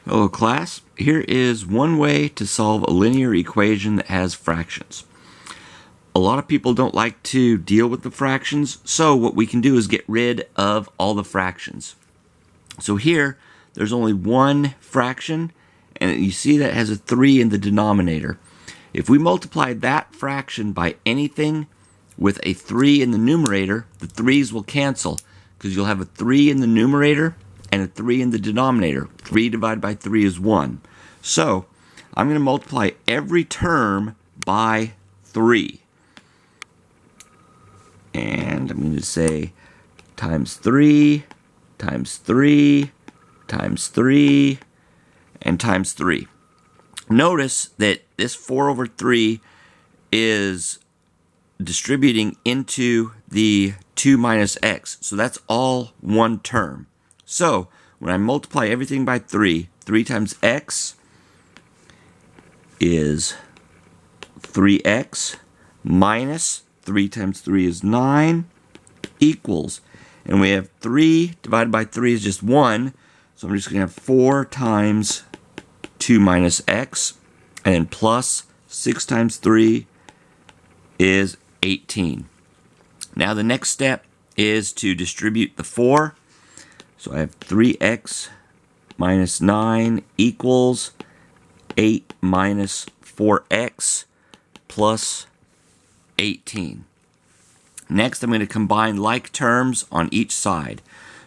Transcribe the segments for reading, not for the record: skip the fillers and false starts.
Hello class, here is one way to solve a linear equation that has fractions. A lot of people don't like to deal with the fractions, so what we can do is get rid of all the fractions. So here, there's only one fraction, and you see that it has a 3 in the denominator. If we multiply that fraction by anything with a 3 in the numerator, the 3's will cancel, because you'll have a 3 in the numerator and a 3 in the denominator. 3 divided by 3 is 1. So, I'm going to multiply every term by 3. And I'm going to say times 3, times 3, times 3, and times 3. Notice that this 4 over 3 is distributing into the 2 minus x. So that's all one term. So when I multiply everything by 3, 3 times x is 3x minus 3 times 3 is 9 equals, and we have 3 divided by 3 is just 1, so I'm just going to have 4 times 2 minus x, and then plus 6 times 3 is 18. Now the next step is to distribute the 4. So I have 3x minus 9 equals 8 minus 4x plus 18. Next, I'm going to combine like terms on each side.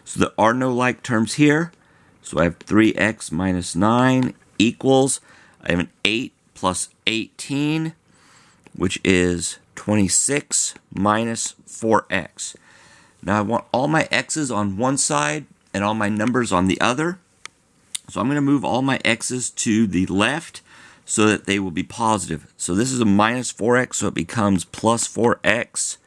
So there are no like terms here. So I have 3x minus 9 equals, I have an 8 plus 18, which is 26 minus 4x. Now I want all my x's on one side and all my numbers on the other. So I'm going to move all my x's to the left so that they will be positive. So this is a minus 4x, so it becomes plus 4x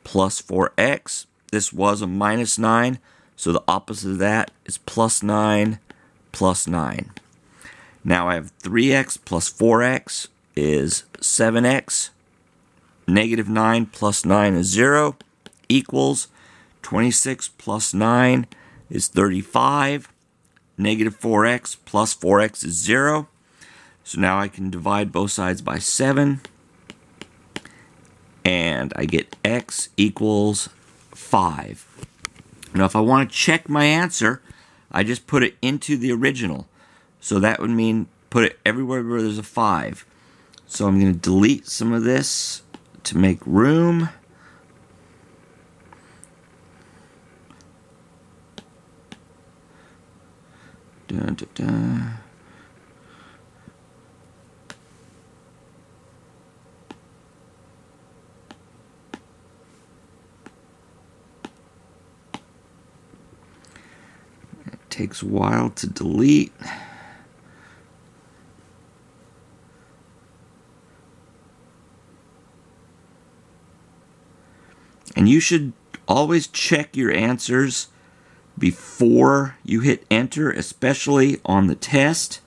plus 4x. This was a minus 9, so the opposite of that is plus 9 plus 9. Now I have 3x plus 4x is 7x. Negative 9 plus 9 is 0 equals 26 plus 9 is 35. Negative 4x plus 4x is 0. So now I can divide both sides by 7. And I get x equals 5. Now if I want to check my answer, I just put it into the original. So that would mean put it everywhere where there's a 5. So I'm going to delete some of this to make room. Dun, dun, dun. It takes a while to delete. And you should always check your answers before you hit enter, especially on the test,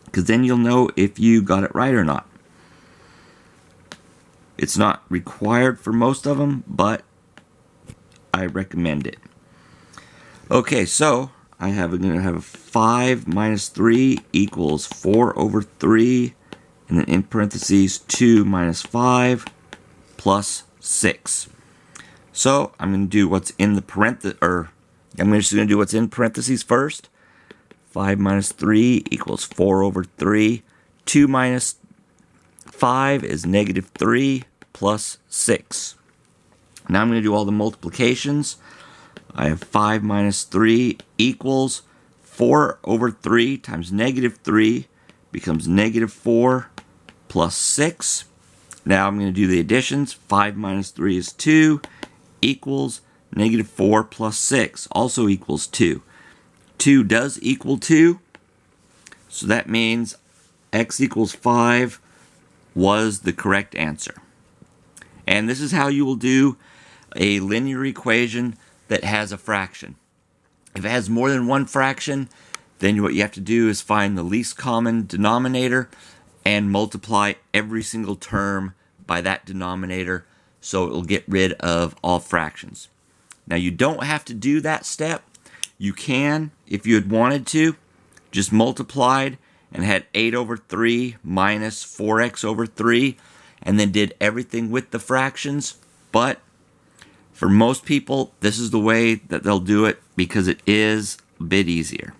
because then you'll know if you got it right or not. It's not required for most of them, but I recommend it. Okay, so I'm going to have 5 minus 3 equals 4 over 3, and then in parentheses 2 minus 5 plus 6. So I'm going to do what's in the parentheses, I'm just going to do what's in parentheses first. 5 minus 3 equals 4 over 3. 2 minus 5 is negative 3 plus 6. Now I'm going to do all the multiplications. I have 5 minus 3 equals 4 over 3 times negative 3 becomes negative 4 plus 6. Now I'm going to do the additions. 5 minus 3 is 2 equals negative 4 plus 6 also equals 2. 2 does equal 2, so that means x equals 5 was the correct answer. And this is how you will do a linear equation that has a fraction. If it has more than one fraction, then what you have to do is find the least common denominator and multiply every single term by that denominator so it will get rid of all fractions. Now you don't have to do that step. You can, if you had wanted to, just multiplied and had 8 over 3 minus 4x over 3, and then did everything with the fractions. But for most people, this is the way that they'll do it because it is a bit easier.